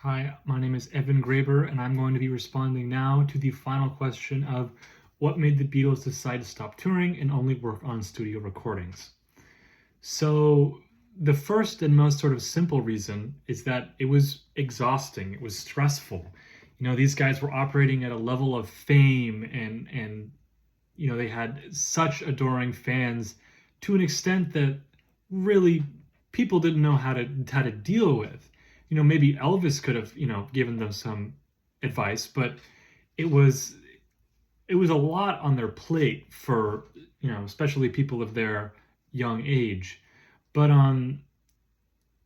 Hi, my name is Evan Graber, and I'm going to be responding now to the final question of what made the Beatles decide to stop touring and only work on studio recordings. So, the first and most sort of simple reason is that it was exhausting, it was stressful. These guys were operating at a level of fame and they had such adoring fans to an extent that really people didn't know how to deal with. Maybe Elvis could have, given them some advice, but it was it was a lot on their plate for, especially people of their young age. But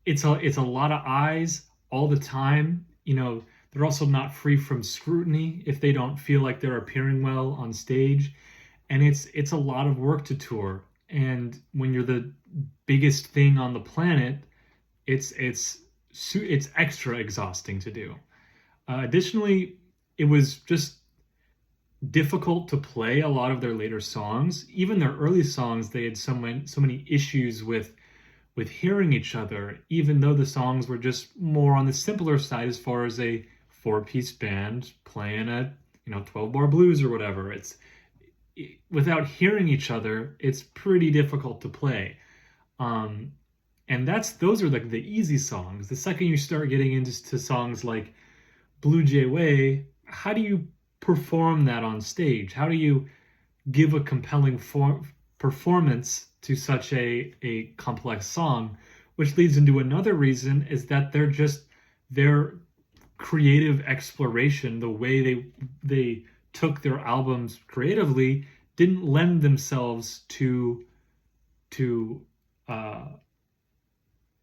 it's a lot of eyes all the time. They're also not free from scrutiny if they don't feel like they're appearing well on stage, and it's a lot of work to tour. And when you're the biggest thing on the planet, it's extra exhausting to do. Additionally, it was just difficult to play a lot of their later songs. Even their early songs, they had so many issues with hearing each other, even though the songs were just more on the simpler side as far as a four-piece band playing a 12-bar blues or whatever. Without hearing each other, it's pretty difficult to play. Um, and those are like the easy songs. The second you start getting into songs like Blue Jay Way, how do you perform that on stage? How do you give a compelling performance to such a complex song? Which leads into another reason is that their creative exploration, the way they took their albums creatively, didn't lend themselves to uh,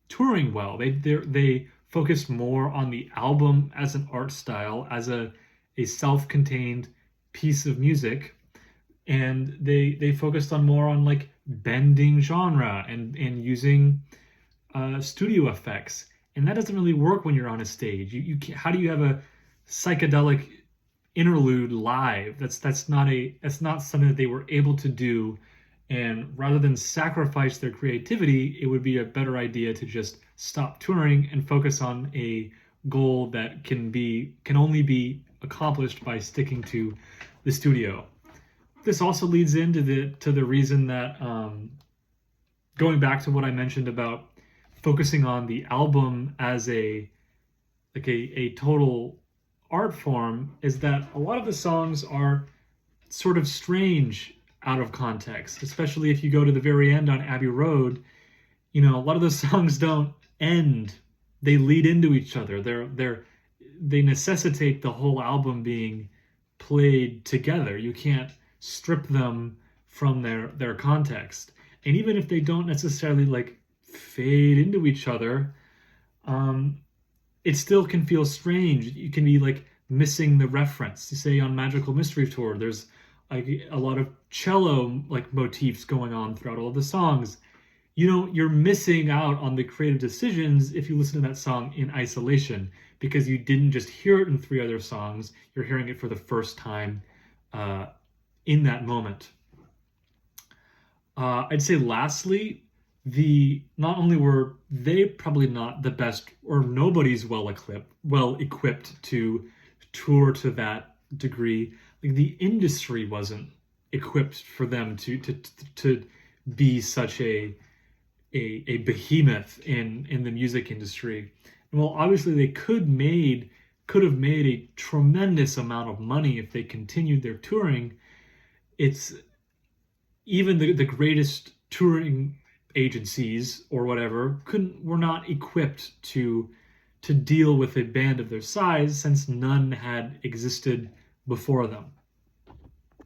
touring well. They focused more on the album as an art style, as a self-contained piece of music, and they focused on more on like bending genre and using studio effects. And that doesn't really work when you're on a stage. You can't, how do you have a psychedelic interlude live? That's not something that they were able to do. And rather than sacrifice their creativity, it would be a better idea to just stop touring and focus on a goal that can only be accomplished by sticking to the studio. This also leads into the reason that, going back to what I mentioned about focusing on the album as a total art form, is that a lot of the songs are sort of strange out of context, especially if you go to the very end on Abbey Road. A lot of the songs don't end. They lead into each other. They necessitate the whole album being played together. You can't strip them from their context. And even if they don't necessarily like fade into each other, it still can feel strange. You can be like missing the reference. You say on Magical Mystery Tour, there's like a lot of cello like motifs going on throughout all of the songs. You're missing out on the creative decisions if you listen to that song in isolation, because you didn't just hear it in three other songs. You're hearing it for the first time in that moment. I'd say lastly, the not only were they probably not the best, or nobody's well equipped to tour to that degree. Like the industry wasn't equipped for them to be such a behemoth in the music industry. And while obviously they could have made a tremendous amount of money if they continued their touring, it's even the greatest touring agencies or whatever were not equipped to deal with a band of their size, since none had existed before them.